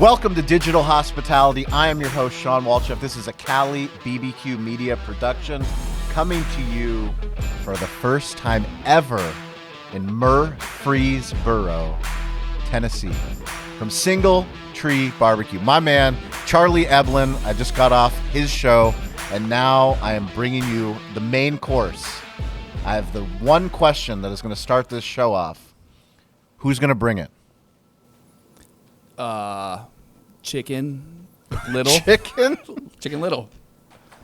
Welcome to Digital Hospitality. I am your host, Sean Walchef. This is a Cali BBQ Media production coming to you for the first time ever in Murfreesboro, Tennessee, from Single Tree Barbecue. My man, Charlie Eblin, I just got off his show, and now I am bringing you the main course. I have the one question that is going to start this show off. Who's going to bring it? Chicken Little. Chicken Little.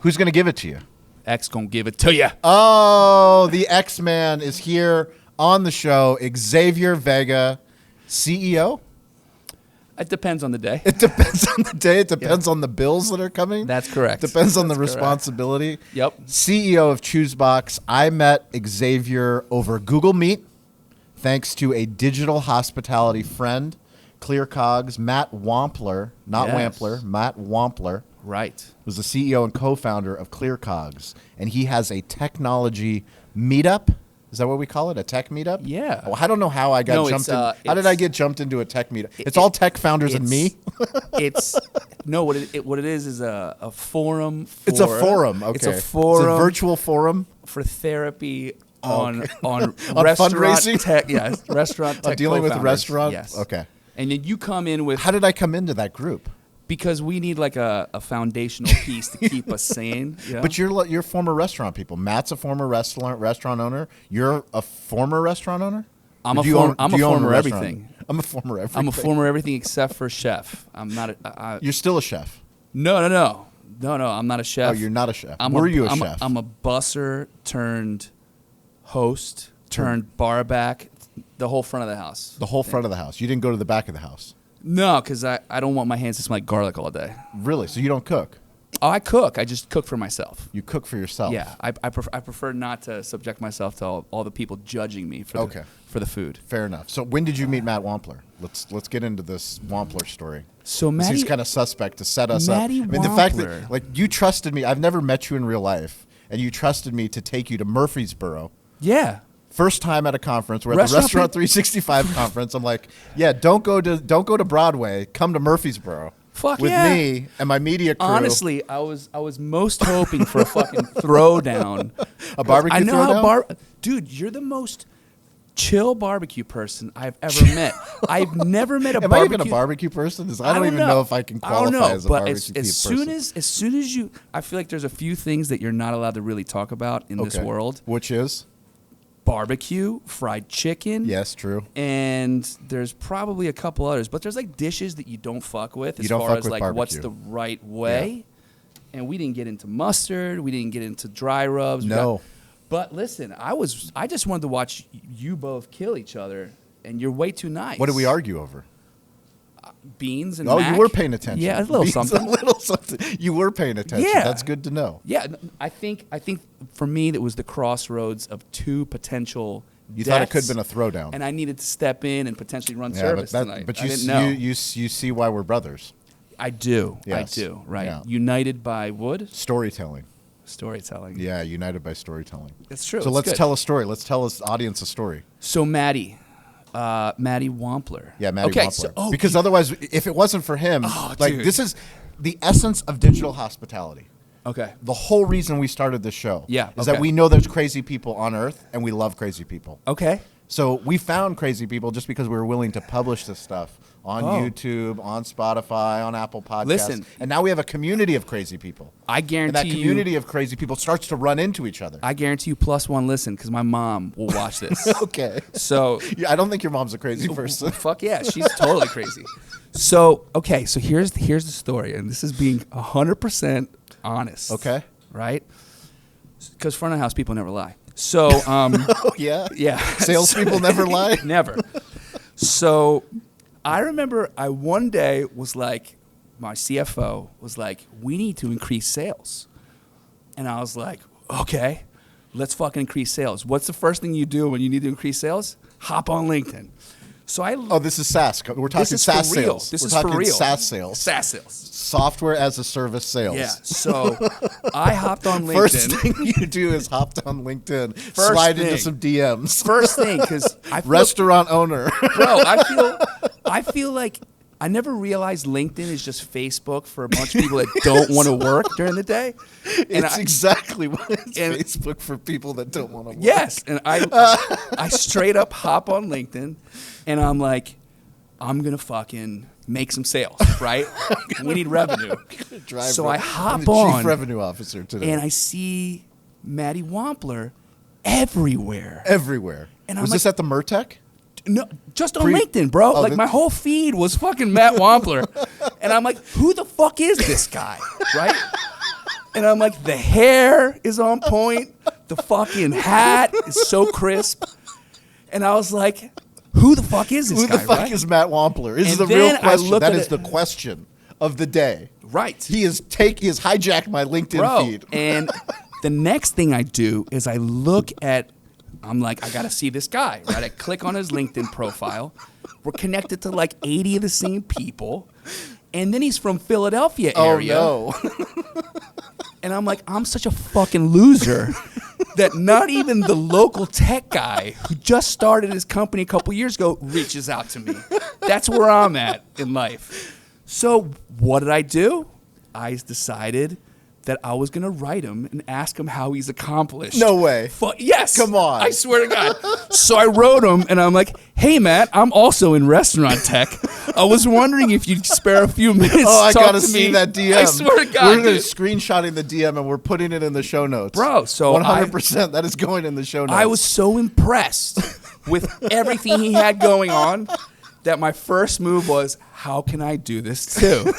Who's going to give it to you? X gonna give it to you. Oh, the X-Man is here on the show. Xavier Vega, CEO? It depends on the day. It depends on the day. It depends on the bills that are coming. That's correct. Depends on the responsibility. Yep. CEO of ChouxBox. I met Xavier over Google Meet, thanks to a digital hospitality friend, Clear Cogs, Matt Wampler, not Wampler, Matt Wampler. Right. Was the CEO and co-founder of Clear Cogs, and he has a technology meetup. Is that what we call it? A tech meetup? Yeah. Oh, I don't know how I got jumped in. How did I get jumped into a tech meetup? It's all tech founders and me. What it is a forum. It's a forum. Okay. It's a forum. It's a virtual forum for therapy on on restaurant fundraising. Tech. Yes, restaurant tech. Dealing with restaurant. Yes. Okay. And then you come in with. How did I come into that group? Because we need like a foundational piece to keep us sane. You know? But you're former restaurant people. Matt's a former restaurant owner. You're a former restaurant owner? I'm a former everything. I'm a former everything. I'm a former everything except for chef. I'm not. You're still a chef. No. I'm not a chef. Oh, you're not a chef. Were you a chef? I'm a busser turned host turned bar back. The whole front of the house. The whole front of the house. You didn't go to the back of the house. No, because I don't want my hands to smell like garlic all day. Really? So you don't cook? Oh, I cook. I just cook for myself. You cook for yourself? Yeah. I prefer not to subject myself to all the people judging me for the food. Fair enough. So when did you meet Matt Wampler? Let's get into this Wampler story. So Matty, he's kind of suspect to set us Matty up. I mean, the fact that you trusted me. I've never met you in real life, and you trusted me to take you to Murfreesboro. Yeah. First time at a conference, we're at the Restaurant 365 conference. I'm like, yeah, don't go to Broadway. Come to Murfreesboro. Fuck with me and my media crew. Honestly, I was most hoping for a fucking throwdown, a barbecue. I know throwdown? how dude, you're the most chill barbecue person I've ever met. I've never met a barbecue. Am I even a barbecue person? I don't even know if I can qualify as a barbecue person. As soon as you, I feel like there's a few things that you're not allowed to really talk about in this world. Which is? Barbecue, fried chicken. Yes, true. And there's probably a couple others, but there's like dishes that you don't fuck with as far as like barbecue. What's the right way. Yeah. And we didn't get into mustard. We didn't get into dry rubs. No. But listen, I just wanted to watch you both kill each other, and you're way too nice. What did we argue over? Beans and mac. You were paying attention. Yeah, a little something. A little something. You were paying attention. Yeah. That's good to know. Yeah, I think for me that was the crossroads of two potential You deaths, thought it could have been a throwdown. And I needed to step in and potentially run service tonight. But I didn't know. You see why we're brothers. I do. Yes. I do. Right. Yeah. United by wood? Storytelling. Yeah, united by storytelling. It's true. So let's tell a story. Let's tell this audience a story. So Matty Wampler. Yeah, Matty Wampler. Because otherwise, if it wasn't for him, this is the essence of digital hospitality. Okay. The whole reason we started this show is that we know there's crazy people on Earth, and we love crazy people. Okay. So we found crazy people just because we were willing to publish this stuff on YouTube, on Spotify, on Apple Podcasts. Listen. And now we have a community of crazy people. I guarantee and that community of crazy people starts to run into each other. I guarantee you +1 listen because my mom will watch this. Okay. So I don't think your mom's a crazy person. Fuck yeah, she's totally crazy. So here's the story, and this is being 100% honest. Okay. Right? Because front of house people never lie. So yeah. Salespeople never lie. Never. So I remember one day was like, my CFO was like, we need to increase sales. And I was like, okay, let's fucking increase sales. What's the first thing you do when you need to increase sales? Hop on LinkedIn. So this is SaaS. We're talking SaaS sales. This is for real. SaaS sales. SaaS sales. Software as a service sales. Yeah. So I hopped on LinkedIn. First thing you do is hopped on LinkedIn, slide into some DMs. First thing, because restaurant owner. Bro, I feel I never realized LinkedIn is just Facebook for a bunch of people that don't want to work during the day. It's exactly what it's Facebook for people that don't want to work. Yes, and I straight up hop on LinkedIn, and I'm like, I'm gonna fucking make some sales, right? We need revenue. So I hop on. Chief Revenue Officer today, and I see Maddie Wampler everywhere. And was this at the Murtec? No, just on LinkedIn, bro. Like my whole feed was fucking Matt Wampler. And I'm like, who the fuck is this guy? Right? And I'm like, the hair is on point. The fucking hat is so crisp. And I was like, who the fuck is this guy? Who the fuck is Matt Wampler? Is the real question. That is the question of the day. Right. He has hijacked my LinkedIn feed. And the next thing I do is I look at, I'm like, I got to see this guy, right? I click on his LinkedIn profile. We're connected to like 80 of the same people. And then he's from Philadelphia area. Oh, no. And I'm like, I'm such a fucking loser that not even the local tech guy who just started his company a couple years ago reaches out to me. That's where I'm at in life. So what did I do? I decided that I was going to write him and ask him how he's accomplished. No way. Yes. Come on. I swear to God. So I wrote him, and I'm like, hey, Matt, I'm also in restaurant tech. I was wondering if you'd spare a few minutes I to talk got to to see me. that DM. I swear to God, We're screenshotting the DM, and we're putting it in the show notes. Bro, so 100%, that is going in the show notes. I was so impressed with everything he had going on that my first move was, how can I do this too?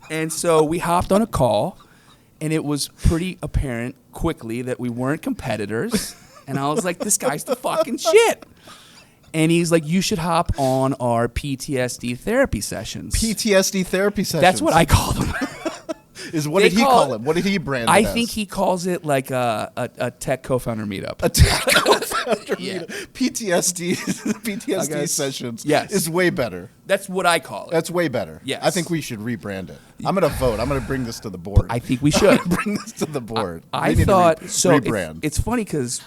And so we hopped on a call. And it was pretty apparent quickly that we weren't competitors. And I was like, this guy's the fucking shit. And he's like, you should hop on our PTSD therapy sessions. PTSD therapy sessions. That's what I called them. What did he call it? What did he brand it I as? think he calls it like a tech co-founder meetup. A tech co-founder meetup. PTSD sessions is way better. That's what I call it. That's way better. Yes. I think we should rebrand it. I'm going to vote. I'm going to bring this to the board. I think we should. Bring this to the board. I thought, rebrand. It's funny because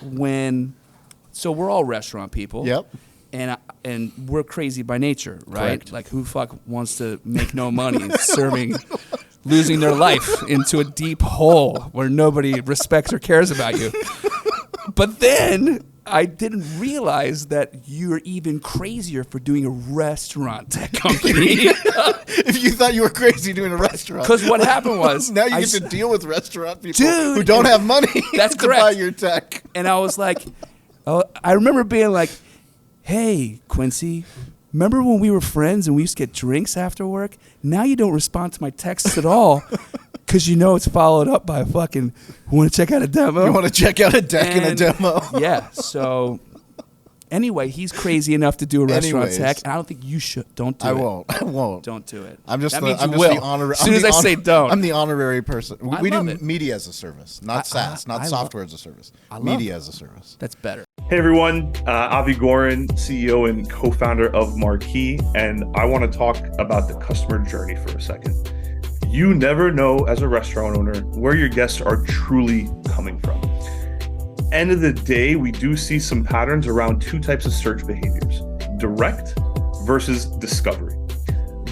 so we're all restaurant people. Yep. And we're crazy by nature, right? Correct. Like who fuck wants to make no money serving, losing their life into a deep hole where nobody respects or cares about you. But then I didn't realize that you're even crazier for doing a restaurant tech company. If you thought you were crazy doing a restaurant. Because what happened was... now you get to deal with restaurant people who don't have money that's to correct. buy your tech. And I was like... I remember being like, hey, Quincy... remember when we were friends and we used to get drinks after work? Now you don't respond to my texts at all because you know it's followed up by a fucking, want to check out a demo? You want to check out a deck and a demo? Yeah. So anyway, he's crazy enough to do a restaurant tech. And I don't think you should. Don't do it. I won't. Don't do it. I'm just that the, means I'm you just will. the honorary. As soon as I say don't. I'm the honorary person. We do love it. media as a service, not SaaS, not software as a service. Media as a service. That's better. Hey everyone, Avi Gorin, CEO and co-founder of Marquee, and I want to talk about the customer journey for a second. You never know as a restaurant owner where your guests are truly coming from. End of the day, we do see some patterns around two types of search behaviors, direct versus discovery.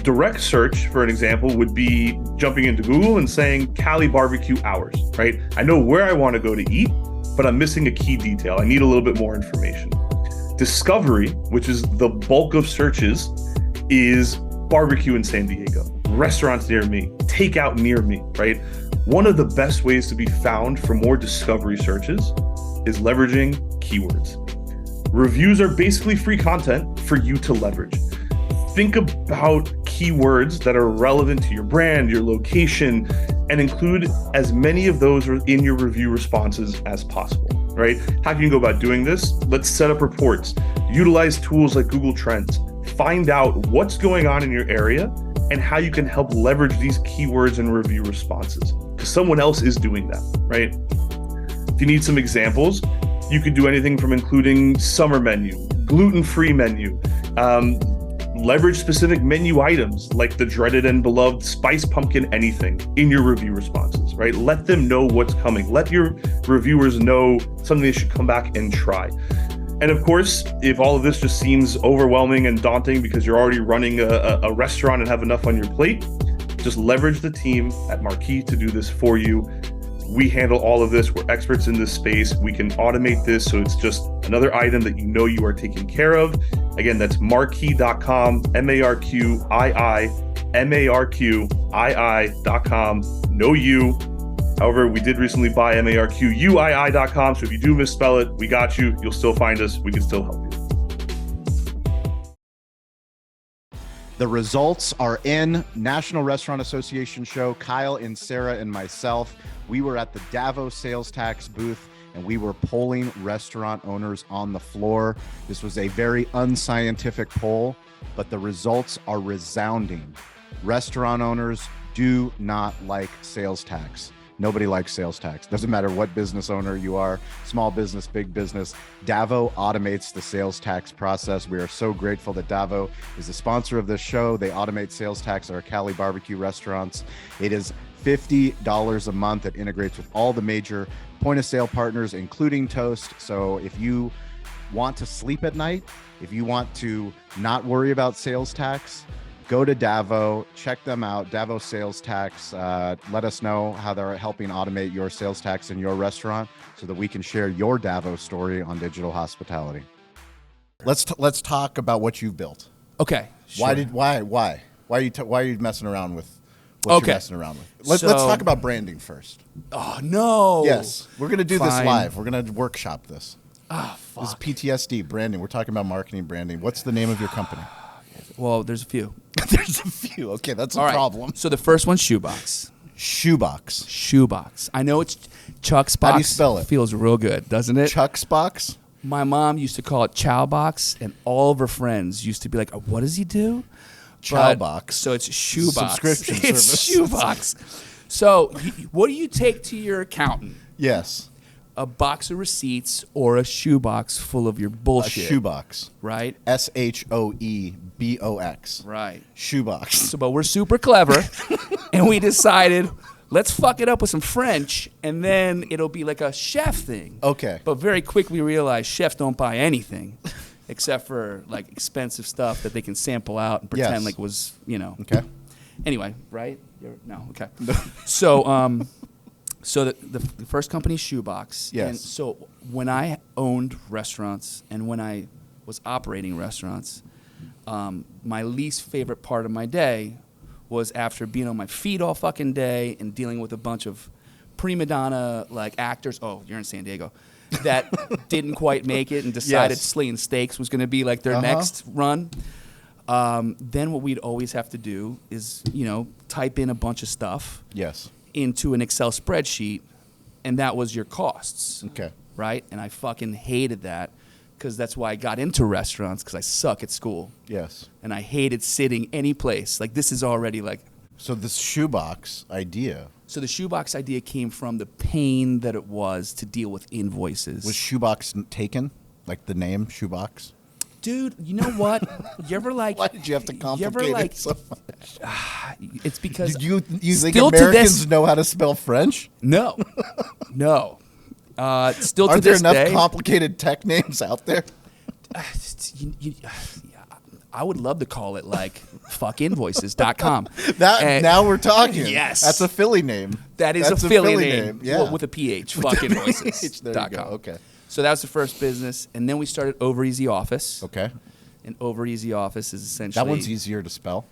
Direct search, for an example, would be jumping into Google and saying Cali barbecue hours, right? I know where I want to go to eat, but I'm missing a key detail. I need a little bit more information. Discovery, which is the bulk of searches, is barbecue in San Diego, restaurants near me, takeout near me, right? One of the best ways to be found for more discovery searches is leveraging keywords. Reviews are basically free content for you to leverage. Think about keywords that are relevant to your brand, your location, and include as many of those in your review responses as possible, right? How can you go about doing this? Let's set up reports, utilize tools like Google Trends, find out what's going on in your area and how you can help leverage these keywords and review responses, because someone else is doing that, right? If you need some examples, you could do anything from including summer menu, gluten-free menu, leverage specific menu items like the dreaded and beloved spice pumpkin anything in your review responses, right? Let them know what's coming. Let your reviewers know something they should come back and try. And of course, if all of this just seems overwhelming and daunting because you're already running a restaurant and have enough on your plate, just leverage the team at Marquis to do this for you. We handle all of this. We're experts in this space. We can automate this so it's just another item that you know you are taken care of. Again, that's marquis.com, marquii.com. No you. However, we did recently buy marquii.com. So if you do misspell it, we got you. You'll still find us. We can still help you. The results are in. National Restaurant Association show. Kyle and Sarah and myself, we were at the Davos sales tax booth and we were polling restaurant owners on the floor. This was a very unscientific poll, but the results are resounding. Restaurant owners do not like sales tax. Nobody likes sales tax. Doesn't matter what business owner you are, small business, big business. Davo automates the sales tax process. We are so grateful that Davo is the sponsor of this show. They automate sales tax at our Cali barbecue restaurants. It is $50 a month. It integrates with all the major point of sale partners, including Toast. So if you want to sleep at night, if you want to not worry about sales tax, go to Davo, check them out, Davo Sales Tax. Let us know how they're helping automate your sales tax in your restaurant so that we can share your Davo story on digital hospitality. Let's talk about what you've built. Okay. Sure. Why are you messing around with what you're messing around with? Let's talk about branding first. Oh, no. Yes. We're going to do this live. We're going to workshop this. Oh, fuck. This is PTSD, branding. We're talking about marketing, branding. What's the name of your company? Well, there's a few. There's a few. Okay, that's a problem. So the first one's Shoebox. Shoebox. Shoebox. I know it's ChouxBox. How do you spell it? Feels real good, doesn't it? ChouxBox? My mom used to call it ChouxBox, and all of her friends used to be like, what does he do? ChouxBox. So it's Shoebox. Subscription It's service. Shoebox. So what do you take to your accountant? Yes. A box of receipts or a shoebox full of your bullshit. A shoebox. Right? SHOEBOX. Right. Shoebox. So, but we're super clever, and we decided, let's fuck it up with some French, and then it'll be like a chef thing. Okay. But very quickly realized chefs don't buy anything except for like expensive stuff that they can sample out and pretend like it was, Okay. Anyway, right? Okay. So the first company is Shoebox. Yes. And so when I owned restaurants and when I was operating restaurants, my least favorite part of my day was after being on my feet all fucking day and dealing with a bunch of prima donna like actors. Oh, you're in San Diego. That didn't quite make it and decided Slaying Steaks was going to be like their next run. Then what we'd always have to do is, type in a bunch of stuff. Yes. Into an Excel spreadsheet, and that was your costs. Okay. Right? And I fucking hated that because that's why I got into restaurants, because I suck at school. Yes. And I hated sitting any place. Like, this is already like... So this shoebox idea... So the shoebox idea came from the pain that it was to deal with invoices. Was shoebox taken? Like the name shoebox? Dude, you know what? You ever like... Why did you have to complicate it so much? It's because... You think Americans know how to spell French? No. No. Still to Aren't there this enough day... complicated tech names out there? I would love to call it like fuckinvoices.com. Now we're talking. Yes. That's a Philly name. That's a Philly name. Yeah. With a PH. Fuckinvoices.com. There you go. Okay. So that was the first business. And then we started Over Easy Office. Okay. And Over Easy Office is essentially... That one's easier to spell.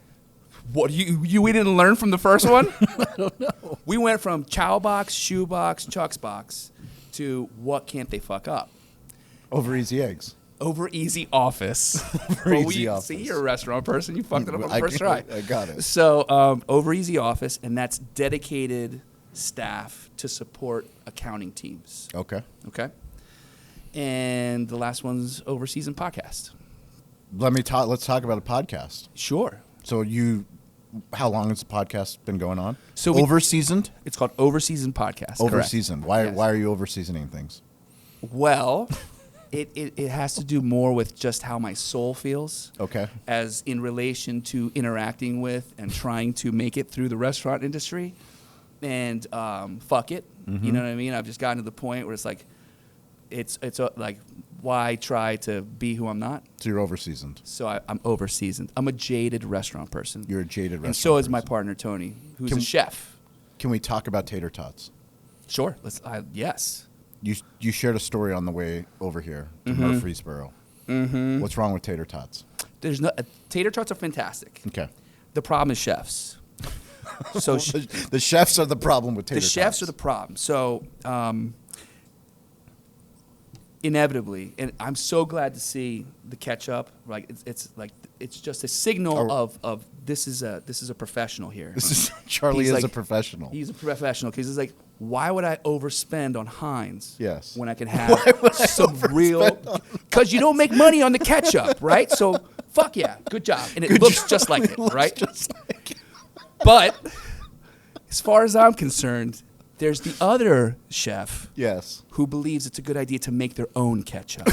What, we didn't learn from the first one? I don't know. We went from ChouxBox, Shoebox, ChouxBox to what can't they fuck up? Over Easy Eggs. Over Easy Office. Over Easy Office. See, you're a restaurant person. You fucked it up on the first try. I got it. So Over Easy Office, and that's dedicated staff to support accounting teams. Okay. Okay. And the last one's Overseasoned Podcast. Let's talk about a podcast. Sure. So how long has the podcast been going on? So Overseasoned? It's called Overseasoned Podcast. Overseasoned. Correct. Why are you overseasoning things? Well, it has to do more with just how my soul feels. Okay. As in relation to interacting with and trying to make it through the restaurant industry. And fuck it. Mm-hmm. You know what I mean? I've just gotten to the point where it's like, it's like why try to be who I'm not? So you're overseasoned. So I'm overseasoned. I'm a jaded restaurant person. You're a jaded restaurant And so is my person. partner, Tony, who's a chef. Can we talk about tater tots? Sure. Yes. You shared a story on the way over here to Murfreesboro. Mm-hmm. What's wrong with tater tots? Tater tots are fantastic. Okay. The problem is chefs. So the chefs are the problem with tater tots. The chefs are the problem. So inevitably, and I'm so glad to see the ketchup. Like it's just a signal of this is a professional here. Charlie He's is like, a professional. He's a professional because he's like, why would I overspend on Heinz? Yes. When I can have some real, because you don't make money on the ketchup, right? So fuck yeah, good job, and it looks just like it, right? Just like it. But as far as I'm concerned, there's the other chef Yes. who believes it's a good idea to make their own ketchup.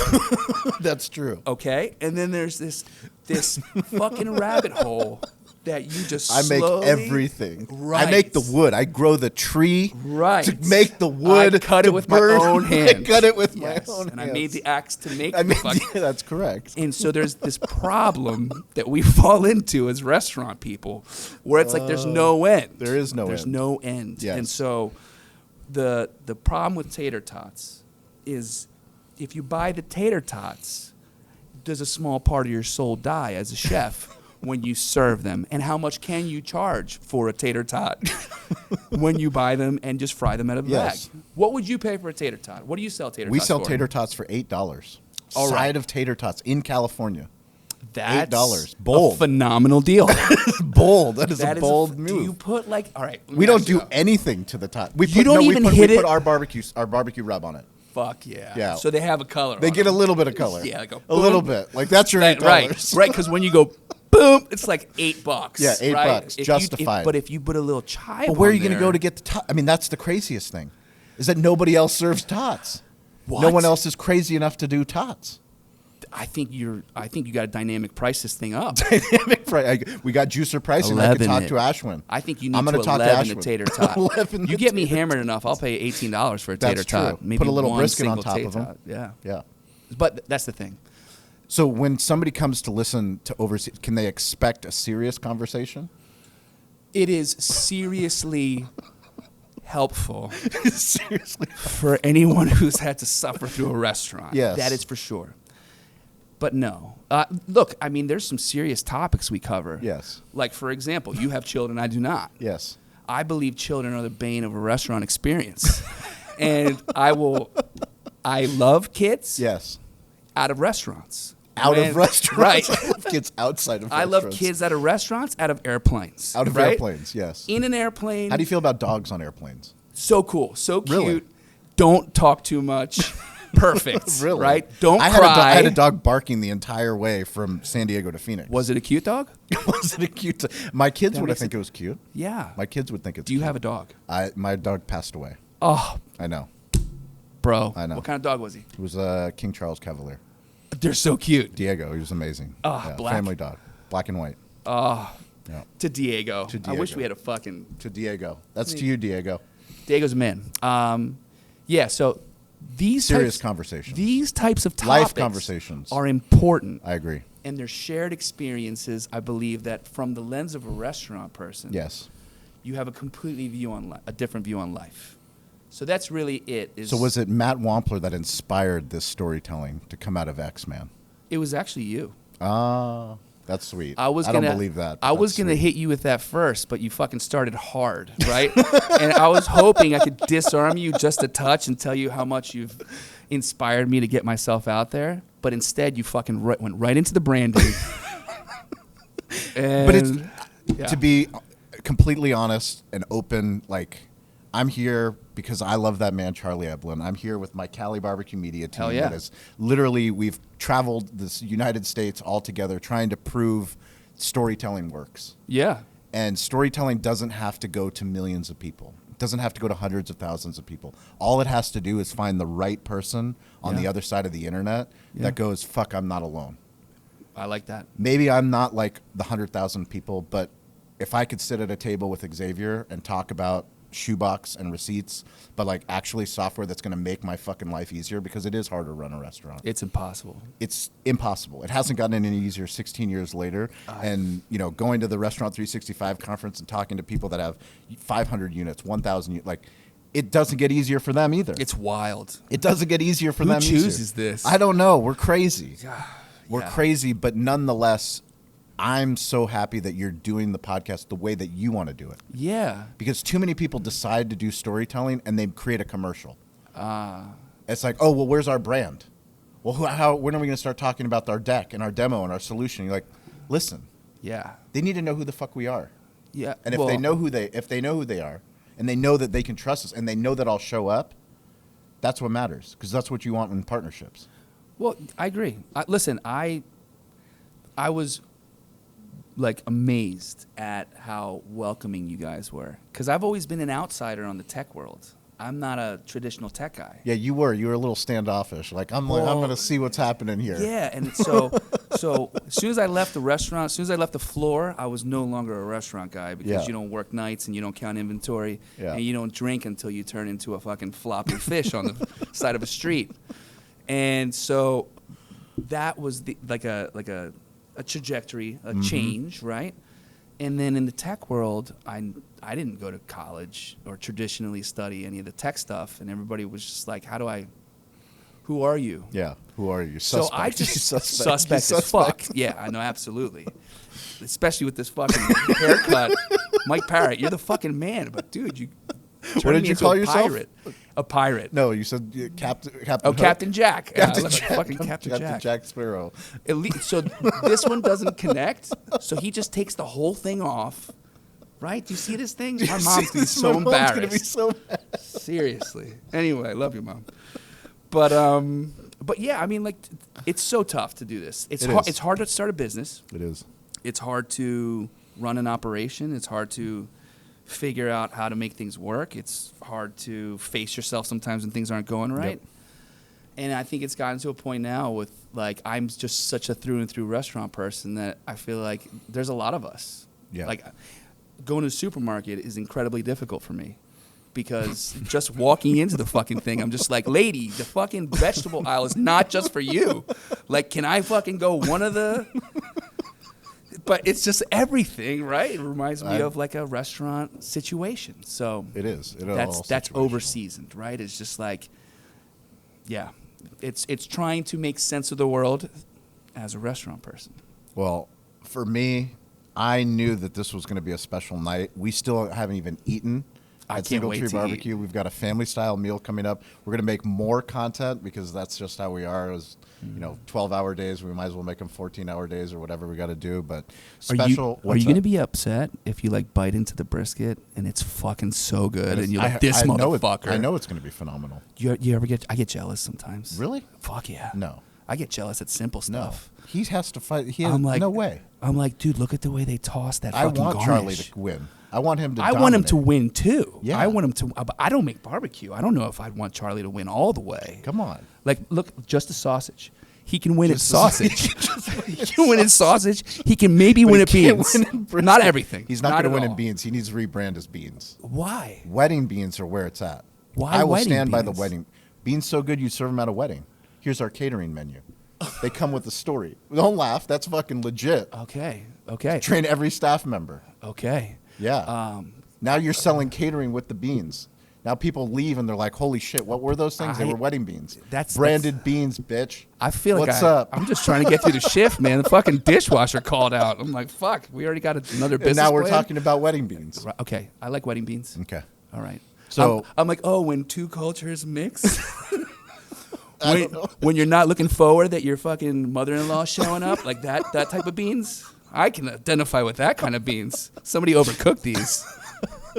That's true. Okay? And then there's this fucking rabbit hole that you just I make slowly, everything. Right. I make the wood. I grow the tree right. to make the wood. I cut it with my own hands. I cut it with Yes. my own and hands. I made the axe to make That's correct. And so there's this problem that we fall into as restaurant people where it's like there's no end. There is no There's end. no end. Yes. And so the problem with tater tots is if you buy the tater tots, does a small part of your soul die as a chef when you serve them? And how much can you charge for a tater tot when you buy them and just fry them out of a Yes. bag? What would you pay for a tater tot? What do you sell tater tots We sell for? tater tots for $8. All right. Side of tater tots in California. That's $8. Bold. a phenomenal deal. Bold. That is That a is bold Do move. you put like, all right. let me We don't ask you do something. anything to the tot. We You don't even hit we it? put our barbecue rub on it. Fuck yeah. Yeah. So they have a color. They on get a them. little bit of color. Yeah, like a little bit. Like that's your $8. Right. Because when you go boom, it's like $8. Yeah, $8. Right? Justified. But if you put a little chive, But where are on you going to there- go to get the tot? I mean, that's the craziest thing, is that nobody else serves tots. No What? one else is crazy enough to do tots. I think you got to dynamic price this thing up. We got juicer pricing. I 11 can talk it. to Ashwin. I think you need I'm to gonna talk to 11 a Ashwin. tater tot. 11 You the get me tater hammered enough, I'll pay $18 for a That's tater tot. true. Maybe Put a little one brisket on single top tater of them. tot. Yeah. Yeah. But that's the thing. So when somebody comes to listen to Overseas, can they expect a serious conversation? It is seriously helpful Seriously. for anyone who's had to suffer through a restaurant. Yes. That is for sure. But no. Look, I mean, there's some serious topics we cover. Yes. Like, for example, you have children, I do not. Yes. I believe children are the bane of a restaurant experience. And I love kids Yes. out of restaurants. Out of When- restaurants. Right. I love kids outside of I restaurants. love kids out of restaurants, out of airplanes. Out of right? airplanes, yes. In an airplane. How do you feel about dogs on airplanes? So cool, so cute. Really? Don't talk too much. Perfect. Really? Right? Don't I cry. I had a dog barking the entire way from San Diego to Phoenix. Was it a cute dog? Was it a cute? My kids That would makes think it was cute. Yeah. My kids would think it's Do you cute. have a dog? My dog passed away. Oh, I know. bro. I know. What kind of dog was he? It was a King Charles Cavalier. They're so cute. Diego. He was amazing. Black? Family dog. Black and white. Oh, Yeah. to Diego. To I wish Diego. we had a fucking To Diego. That's to you, Diego. Diego's a man. Yeah, so these Serious types, conversations. These types of Life topics conversations. are important. I agree. And they're shared experiences, I believe, that from the lens of a restaurant person, Yes. you have a completely a different view on life. So that's really it. So was it Matt Wampler that inspired this storytelling to come out of X-Man? It was actually you. Ah, that's sweet. I don't believe that. I was gonna hit you with that first, but you fucking started hard, right? And I was hoping I could disarm you just a touch and tell you how much you've inspired me to get myself out there. But instead, you fucking went right into the branding. But it's yeah. to be completely honest and open. Like, I'm here because I love that man, Charlie Eblin. I'm here with my Cali barbecue media team. Hell yeah. That is literally, we've traveled this United States all together trying to prove storytelling works. Yeah. And storytelling doesn't have to go to millions of people. It doesn't have to go to hundreds of thousands of people. All it has to do is find the right person on Yeah. the other side of the internet Yeah. that goes, fuck, I'm not alone. I like that. Maybe I'm not like the 100,000 people, but if I could sit at a table with Xavier and talk about shoebox and receipts, but like actually software that's going to make my fucking life easier, because it is hard to run a restaurant. It's impossible. It's impossible. It hasn't gotten any easier 16 years later. And, you know, going to the Restaurant 365 conference and talking to people that have 500 units, 1,000 units, like, it doesn't get easier for them either. It's wild. It doesn't get easier for them either. Who chooses this? I don't know. We're crazy. We're Yeah. crazy, but nonetheless, I'm so happy that you're doing the podcast the way that you want to do it. Yeah. Because too many people decide to do storytelling and they create a commercial. It's like, oh, well, where's our brand? Well, when are we going to start talking about our deck and our demo and our solution? You're like, listen, Yeah. they need to know who the fuck we are. Yeah. And if they know who they are, and they know that they can trust us, and they know that I'll show up, that's what matters, because that's what you want in partnerships. Well, I agree. Listen, I was like amazed at how welcoming you guys were, because I've always been an outsider on the tech world. I'm not a traditional tech guy. Yeah, you were a little standoffish. Like, I'm going to see what's happening here. Yeah, and so as soon as I left the restaurant, as soon as I left the floor, I was no longer a restaurant guy, because you don't work nights and you don't count inventory and you don't drink until you turn into a fucking floppy fish on the side of a street. And so that was like a trajectory, a change, right? And then in the tech world, I didn't go to college or traditionally study any of the tech stuff, and everybody was just like, who are you? Yeah, who are you? So I just suspect as fuck. Yeah, I know, absolutely. Especially with this fucking haircut. Mike Parrott, you're the fucking man. But dude, you turned me into a pirate. A pirate. No, you said Captain. Oh, Captain Jack. Captain Jack. Fucking Captain Jack. Jack Sparrow. At least, so this one doesn't connect. So he just takes the whole thing off. Right? Do you see this thing? My mom's gonna be so embarrassed. My mom's gonna be so mad. Seriously. Anyway, I love you, Mom. But yeah, I mean, like, it's so tough to do this. It's hard to start a business. It is. It's hard to run an operation. It's hard to figure out how to make things work. It's hard to face yourself sometimes when things aren't going right. Yep. And I think it's gotten to a point now with, like, I'm just such a through and through restaurant person that I feel like there's a lot of us. Yeah. Like, going to the supermarket is incredibly difficult for me, because just walking into the fucking thing, I'm just like, lady, the fucking vegetable aisle is not just for you. Like, can I fucking go one of the... But it's just everything, right? It reminds me of like a restaurant situation. So it is. That's overseasoned, right? It's just like, yeah, it's trying to make sense of the world as a restaurant person. Well, for me, I knew that this was going to be a special night. We still haven't even eaten at Single Tree Barbecue. We've got a family style meal coming up. We're going to make more content, because that's just how we are. As 12-hour days, we might as well make them 14-hour days or whatever we got to do. But special. Are you going to be upset if you like bite into the brisket and it's fucking so good and you're like, this motherfucker? I know it's going to be phenomenal. You ever get? I get jealous sometimes. Really? Fuck yeah. No. I get jealous at simple stuff. No. He has to fight. No way. I'm like, dude, look at the way they toss that fucking garnish. I want Charlie to win. I want him to I want him to win, too. Yeah. I want him to. I don't make barbecue. I don't know if I'd want Charlie to win all the way. Come on. Like, look, just the sausage. He can win at sausage. He can win at sausage. He can maybe win at beans. Not everything. He's not going to win in beans. He needs to rebrand his beans. Why? Wedding beans are where it's at. Why? I will stand by the wedding. Beans so good you serve them at a wedding. Here's our catering menu. They come with a story. Don't laugh. That's fucking legit. Okay. Train every staff member. Okay. Yeah. Now you're selling catering with the beans. Now people leave and they're like, holy shit, what were those things? They were wedding beans. That's branded beans, bitch. I feel like what's up? I'm just trying to get through the shift, man. The fucking dishwasher called out. I'm like, fuck, we already got another business. And now we're plan? talking about wedding beans. Right, okay. I like wedding beans. Okay. All right. So I'm like, oh, when two cultures mix. When you're not looking forward that your fucking mother-in-law showing up, like that type of beans, I can identify with that kind of beans. Somebody overcooked these.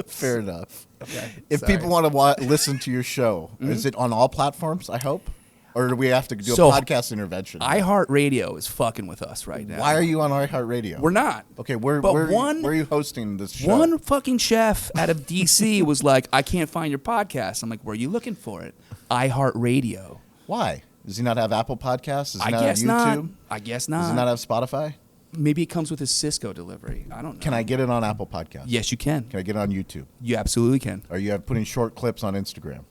Fair enough. Okay. If people want to listen to your show, is it on all platforms, I hope? Or do we have to do a podcast intervention? iHeartRadio is fucking with us right now. Why are you on iHeartRadio? We're not. Okay, where are you hosting this show? One fucking chef out of D.C. was like, I can't find your podcast. I'm like, where are you looking for it? iHeartRadio. Why? Does he not have Apple Podcasts? Does he not have YouTube? I guess not. Does he not have Spotify? Maybe it comes with a Cisco delivery. I don't know. Can I get it on Apple Podcasts? Yes, you can. Can I get it on YouTube? You absolutely can. Are you putting short clips on Instagram?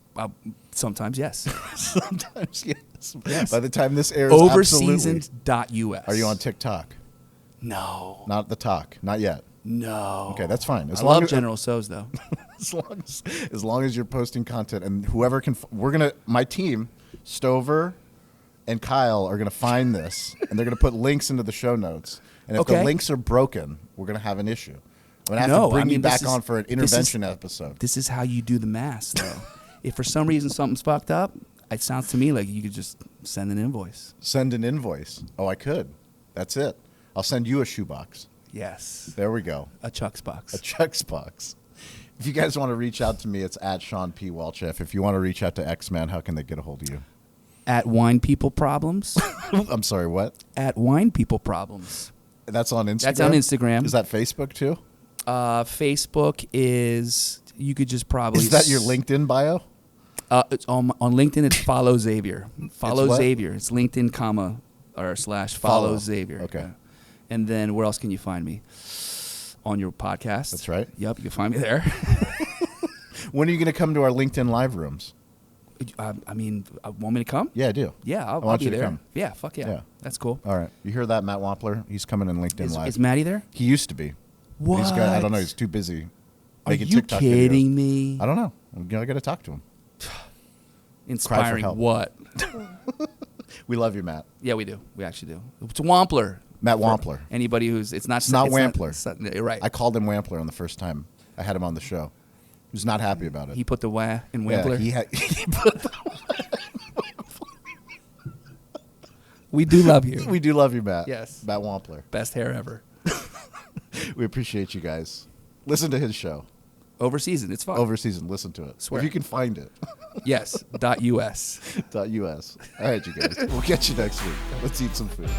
Sometimes, yes. Sometimes, yes. Yes. By the time this airs, absolutely. Overseasoned.us. Are you on TikTok? No. Not the talk. Not yet. No. Okay, that's fine. I love General So's, though. as long as you're posting content, and whoever can, my team, Stover and Kyle, are gonna find this, and they're gonna put links into the show notes. And if the links are broken, we're gonna have an issue. I'm gonna have to bring you back on for an intervention episode. This is how you do the math, though. If for some reason something's fucked up, it sounds to me like you could just send an invoice. Send an invoice. Oh, I could. That's it. I'll send you a shoebox. Yes. There we go. A ChouxBox. A ChouxBox. If you guys want to reach out to me, it's at Sean P. Welchef. If you want to reach out to X-Man, how can they get a hold of you? At Wine People Problems. I'm sorry, what? At Wine People Problems. That's on Instagram? That's on Instagram. Is that Facebook too? Facebook is, you could just probably... Is that your LinkedIn bio? It's on LinkedIn, it's follow Xavier. Follow what? Xavier. It's LinkedIn, comma, or slash follow Xavier. Okay. Yeah. And then where else can you find me? On your podcast. That's right. Yep, you can find me there. When are you going to come to our LinkedIn live rooms? Want me to come? Yeah, I do. Yeah, I'll want be you to there. come. Yeah, fuck yeah. Yeah. That's cool. All right. You hear that, Matt Wampler? He's coming in LinkedIn live. Is Maddie there? He used to be. What? I don't know. He's too busy making you TikTok kidding videos. me? I don't know. I got to talk to him. Inspiring help. what? We love you, Matt. Yeah, we do. We actually do. It's Wampler. Matt Wampler. Anybody who's it's not Wampler. You're right. I called him Wampler on the first time I had him on the show. He was not happy about it. He put the wah in Wampler. Yeah, he put the We do love you. We do love you, Matt. Yes. Matt Wampler. Best hair ever. We appreciate you guys. Listen to his show. Overseasoned. It's fun. Overseasoned. Listen to it. Swear. If you can find it. Yes. .us. .us. All right, you guys. We'll catch you next week. Let's eat some food.